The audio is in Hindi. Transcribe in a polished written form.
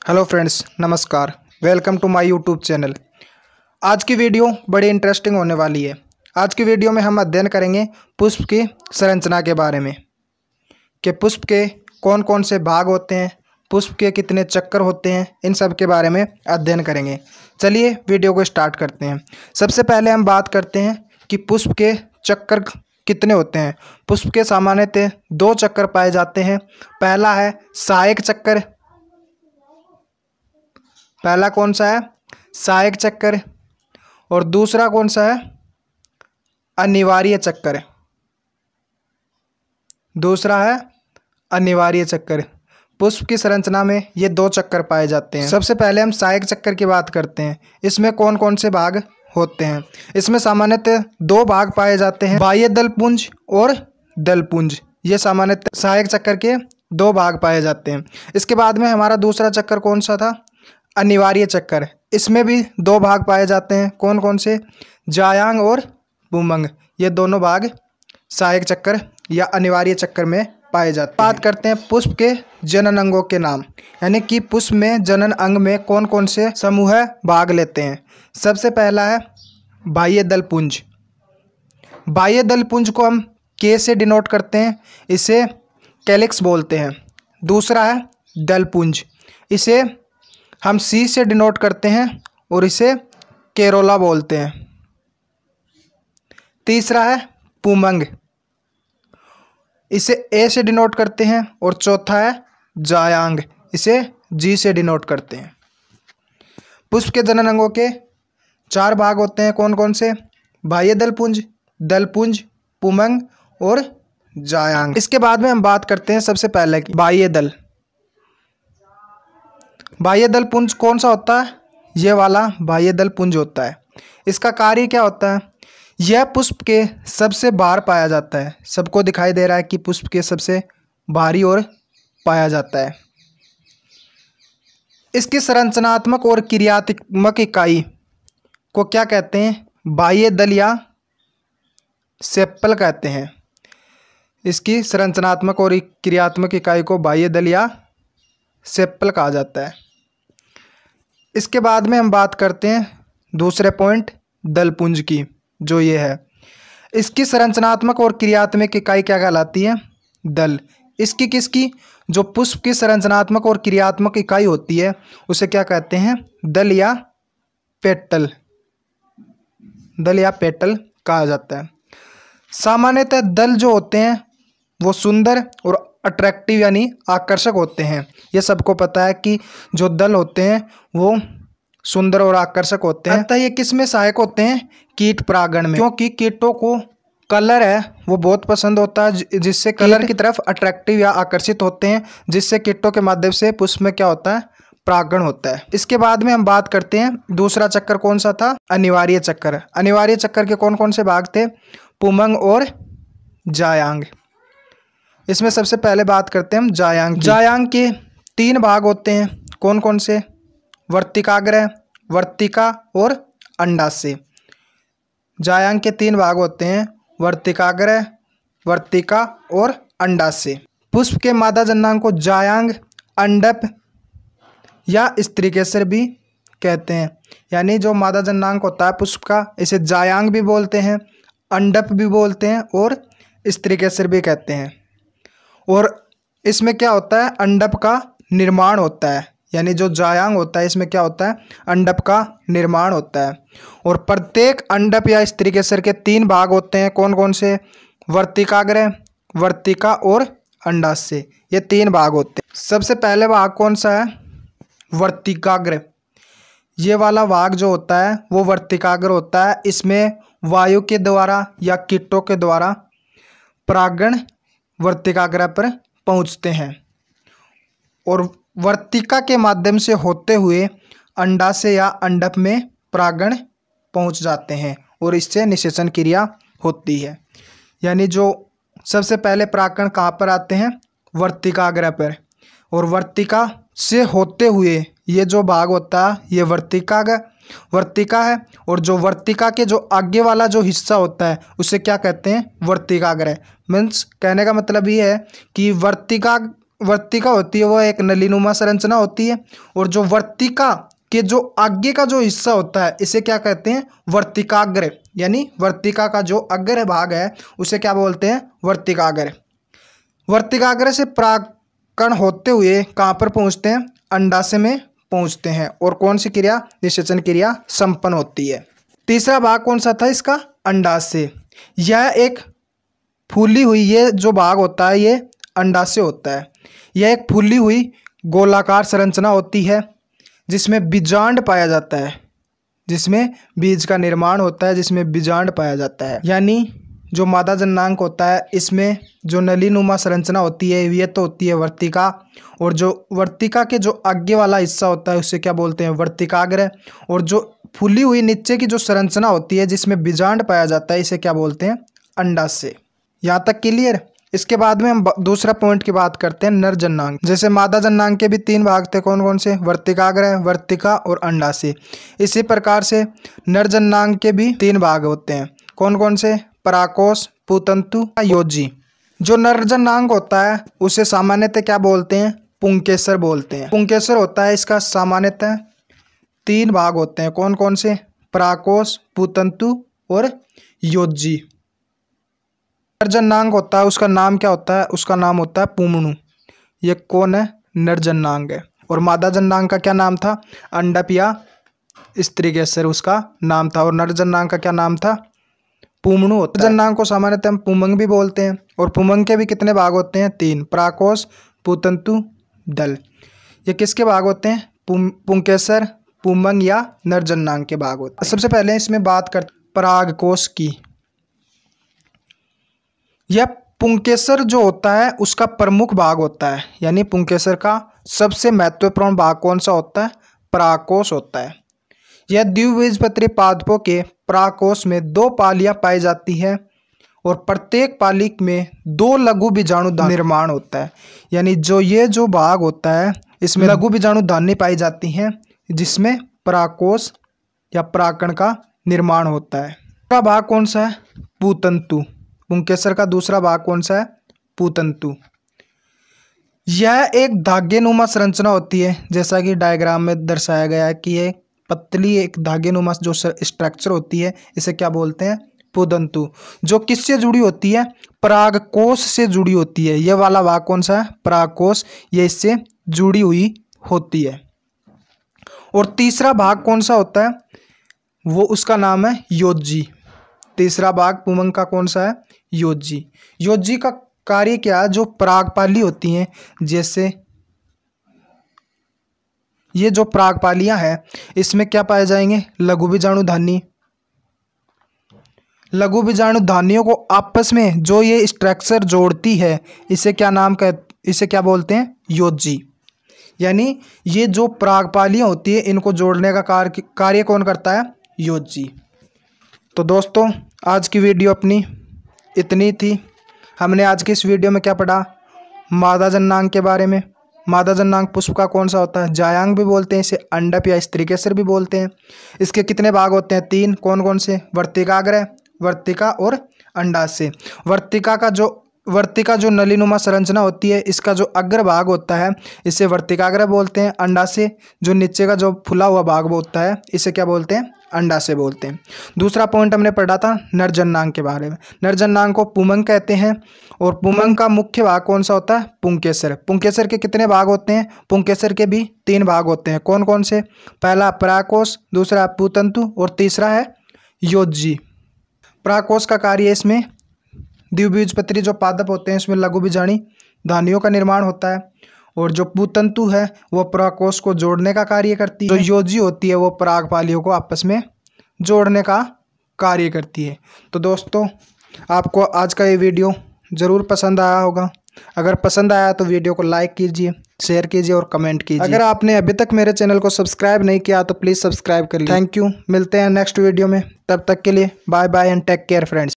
हेलो फ्रेंड्स, नमस्कार। Welcome to my YouTube channel. आज की वीडियो बड़ी इंटरेस्टिंग होने वाली है। आज की वीडियो में हम अध्ययन करेंगे पुष्प की संरचना के बारे में कि पुष्प के कौन कौन से भाग होते हैं, पुष्प के कितने चक्कर होते हैं, इन सब के बारे में अध्ययन करेंगे। चलिए वीडियो को स्टार्ट करते हैं। सबसे पहले हम बात करते हैं कि पुष्प के चक्कर कितने होते हैं। पुष्प के सामान्यतः 2 चक्कर पाए जाते हैं। पहला है सहायक चक्कर। पहला कौन सा है? सहायक चक्कर। और दूसरा कौन सा है? अनिवार्य चक्कर। दूसरा है अनिवार्य चक्कर। पुष्प की संरचना में ये 2 चक्कर पाए जाते हैं। सबसे पहले हम सहायक चक्कर की बात करते हैं। इसमें कौन कौन से भाग होते हैं? इसमें सामान्यतः 2 भाग पाए जाते हैं, बाह्य दलपुंज और दलपुंज। ये सामान्यतः सहायक चक्कर के 2 भाग पाए जाते हैं। इसके बाद में हमारा दूसरा चक्कर कौन सा था? अनिवार्य चक्कर। इसमें भी 2 भाग पाए जाते हैं। कौन कौन से? जायांग और पुमंग। ये दोनों भाग सहायक चक्कर या अनिवार्य चक्कर में पाए जाते हैं। बात करते हैं पुष्प के जनन अंगों के नाम, यानी कि पुष्प में जनन अंग में कौन कौन से समूह भाग लेते हैं। सबसे पहला है बाह्य दलपुंज। बाह्य दलपुंज को हम के से डिनोट करते हैं, इसे कैलिक्स बोलते हैं। दूसरा है दलपुंज, इसे हम सी से डिनोट करते हैं और इसे केरोला बोलते हैं। तीसरा है पुमंग, इसे ए से डिनोट करते हैं। और चौथा है जायांग, इसे जी से डिनोट करते हैं। पुष्प के जनन अंगों के 4 भाग होते हैं। कौन कौन से? बाह्य दलपुंज, दलपुंज, पुमंग और जायांग। इसके बाद में हम बात करते हैं सबसे पहले की बाह्य दल। बाह्य दलपुंज कौन सा होता है? ये वाला बाह्य दलपुंज होता है। इसका कार्य क्या होता है? यह पुष्प के सबसे बाहर पाया जाता है। सबको दिखाई दे रहा है कि पुष्प के सबसे बाहरी ओर पाया जाता है। इसकी संरचनात्मक और क्रियात्मक इकाई को क्या कहते हैं? बाह्य दल या सेप्पल कहते हैं। इसकी संरचनात्मक और क्रियात्मक इकाई को बाह्य दल या सेप्पल कहा जाता है। इसके बाद में हम बात करते हैं दूसरे पॉइंट दलपुंज की, जो ये है। इसकी संरचनात्मक और क्रियात्मक इकाई क्या कहलाती है? दल। इसकी किसकी? जो पुष्प की संरचनात्मक और क्रियात्मक इकाई होती है उसे क्या कहते हैं? दल या पेटल। दल या पेटल कहा जाता है। सामान्यतः दल जो होते हैं वो सुंदर और अट्रैक्टिव यानी आकर्षक होते हैं। ये सबको पता है कि जो दल होते हैं वो सुंदर और आकर्षक होते हैं। अतः ये किस में सहायक होते हैं? कीट परागण में, क्योंकि कीटों को कलर है वो बहुत पसंद होता है, जिससे कलर की तरफ अट्रैक्टिव या आकर्षित होते हैं, जिससे कीटों के माध्यम से पुष्प में क्या होता है? परागण होता है। इसके बाद में हम बात करते हैं दूसरा चक्कर कौन सा था? अनिवार्य चक्कर। अनिवार्य चक्कर के कौन कौन से भाग थे? पुमंग और जायांग। इसमें सबसे पहले बात करते हैं हम जायांग की। जायांग के 3 भाग होते हैं। कौन कौन से? वर्तिकाग्र, वर्तिका और अंडाशय। जायांग के 3 भाग होते हैं, वर्तिकाग्र, वर्तिका और अंडाशय। पुष्प के मादा जननांग को जायांग, अंडप या स्त्रीकेसर भी कहते हैं। यानी जो मादा जननांग होता है पुष्प का, इसे जायांग भी बोलते हैं, अंडप भी बोलते हैं और स्त्रीकेसर भी कहते हैं। और इसमें क्या होता है? अंडप का निर्माण होता है। यानी जो जायांग होता है इसमें क्या होता है? अंडप का निर्माण होता है। और प्रत्येक अंडप या स्त्रीकेसर के 3 भाग होते हैं। कौन कौन से? वर्तिकाग्र, वर्तिका और अंडाशय। ये 3 भाग होते हैं। सबसे पहले भाग कौन सा है? वर्तिकाग्र। ये वाला भाग जो होता है वो वर्तिकाग्र होता है। इसमें वायु के द्वारा या कीटों के द्वारा परागण वर्तिकाग्र पर पहुंचते हैं और वर्तिका के माध्यम से होते हुए अंडाशय या अंडप में परागण पहुंच जाते हैं और इससे निषेचन क्रिया होती है। यानी जो सबसे पहले परागण कहाँ पर आते हैं? वर्तिकाग्र पर। और वर्तिका से होते हुए ये जो भाग होता है ये वर्तिका है। और जो वर्तिका के जो आगे वाला जो हिस्सा होता है उसे क्या कहते हैं? वर्तिकाग्र। मीन्स कहने का मतलब ये है कि वर्तिका वर्तिका होती है वो एक नलीनुमा संरचना होती है, और जो वर्तिका के जो आगे का जो हिस्सा होता है इसे क्या कहते हैं, वर्तिकाग्र। यानी वर्तिका का जो अग्र भाग है उसे क्या बोलते हैं, वर्तिकाग्र। वर्तिकाग्र से परागकण होते हुए कहाँ पर पहुँचते हैं, अंडाशय में पहुँचते हैं, और कौन सी क्रिया, निषेचन क्रिया संपन्न होती है। तीसरा भाग कौन सा था इसका, अंडाशय। यह एक फूली हुई, ये जो भाग होता है ये अंडाशय होता है। यह एक फूली हुई गोलाकार संरचना होती है जिसमें बीजांड पाया जाता है, जिसमें बीज का निर्माण होता है, जिसमें बीजांड पाया जाता है। यानी जो मादा जननांग होता है इसमें जो नलीनुमा संरचना होती है ये तो होती है वर्तिका, और जो वर्तिका के जो आगे वाला हिस्सा होता है उसे क्या बोलते हैं, वर्तिकाग्र। और जो फूली हुई नीचे की जो संरचना होती है जिसमें बीजांड पाया जाता है इसे क्या बोलते हैं, अंडाशय। यहाँ तक क्लियर। इसके बाद में हम दूसरा पॉइंट की बात करते हैं, नर जननांग। जैसे मादा जननांग के भी 3 भाग थे, कौन कौन से, वर्तिकाग्र, वर्तिका और अंडाशय। इसी प्रकार से नर जननांग के भी 3 भाग होते हैं, कौन कौन से, पराकोष, पुतंतु, योजी। जो नर जननांग होता है उसे सामान्यतः क्या बोलते हैं, पुंकेसर बोलते हैं। पुंकेसर होता है, इसका सामान्यतः 3 भाग होते हैं, कौन कौन से, पराकोष, पुतंतु और योजी। नर जननांग होता है उसका नाम क्या होता है, उसका नाम होता है पुमणु। ये कौन है, नर जननांग है। और मादा जननांग का क्या नाम था, अंडप या स्त्रीकेसर उसका नाम था। और नर जननांग का क्या नाम था, पुमणु होता है। जननांग को सामान्यतः हम पुमंग भी बोलते हैं। और पुमंग के भी कितने भाग होते हैं, 3, पराकोष, पुतंतु, दल। ये किसके भाग होते हैं, पुंकेसर, पुमंग या नर जननांग के भाग होते हैं। सबसे पहले इसमें बात करते परागकोश की। यह पुंकेसर जो होता है उसका प्रमुख भाग होता है। यानी पुंकेसर का सबसे महत्वपूर्ण भाग कौन सा होता है, परागकोश होता है। यह द्विबीजपत्री पादपों के परागकोश में 2 पालियां पाई जाती है, और प्रत्येक पाली में 2 लघु बीजाणु निर्माण होता है। यानी जो भाग होता है इसमें लघु बीजाणु धानी पाई जाती हैं, जिसमें परागकोश या परागकण का निर्माण होता है। दूसरा भाग कौन सा है, पुतंतु। पुंकेसर का दूसरा भाग कौन सा है, पुतंतु। यह एक धागेनुमा संरचना होती है, जैसा कि डायग्राम में दर्शाया गया है कि ये पतली एक धागेनुमा जो स्ट्रक्चर होती है इसे क्या बोलते हैं, पुतंतु। जो किससे जुड़ी होती है, परागकोश से जुड़ी होती है। यह वाला भाग कौन सा है, परागकोश, ये इससे जुड़ी हुई होती है। और तीसरा भाग कौन सा होता है, वो उसका नाम है योजी। तीसरा भाग पुमंग का कौन सा है, योजी। योजी का कार्य क्या है, जो परागपाली होती हैं, जैसे ये जो परागपालियां हैं इसमें क्या पाए जाएंगे, लघु बीजाणु धानी। लघु बीजाणु धानियों को आपस में जो ये स्ट्रक्चर जोड़ती है इसे क्या बोलते हैं, योजी। यानी ये जो परागपालियां होती है इनको जोड़ने का कार्य कौन करता है, योजी। तो दोस्तों आज की वीडियो अपनी इतनी थी। हमने आज की इस वीडियो में क्या पढ़ा, मादा जननांग के बारे में। मादा जननांग पुष्प का कौन सा होता है, जायांग भी बोलते हैं इसे, अंडप या स्त्रीकेसर भी बोलते हैं। इसके कितने भाग होते हैं, 3, कौन कौन से, वर्तिकाग्र, वर्तिका और अंडाशय। वर्तिका जो नलीनुमा संरचना होती है इसका जो अग्र भाग होता है इसे वर्तिकाग्र बोलते हैं। अंडाशय जो नीचे का जो फुला हुआ भाग होता है इसे क्या बोलते हैं, अंडाशय बोलते हैं। दूसरा पॉइंट हमने पढ़ा था नर जननांग के बारे में। नर जननांग को पुमंग कहते हैं, और पुमंग का मुख्य भाग कौन सा होता है, पुंकेसर। पुंकेसर के कितने भाग होते हैं, पुंकेसर के भी 3 भाग होते हैं, कौन कौन से, पहला परागकोश, दूसरा पुतंतु और तीसरा है योजी। परागकोश का कार्य इसमें द्विबीजपत्री जो पादप होते हैं इसमें लघु बीजाणी धानियों का निर्माण होता है, और जो पुतंतु है वो परागकोश को जोड़ने का कार्य करती है। जो योजी होती है वो परागपालियों को आपस में जोड़ने का कार्य करती है। तो दोस्तों आपको आज का ये वीडियो ज़रूर पसंद आया होगा। अगर पसंद आया तो वीडियो को लाइक कीजिए, शेयर कीजिए और कमेंट कीजिए। अगर आपने अभी तक मेरे चैनल को सब्सक्राइब नहीं किया तो प्लीज़ सब्सक्राइब कर लीजिए। थैंक यू, मिलते हैं नेक्स्ट वीडियो में। तब तक के लिए bye bye and take care friends.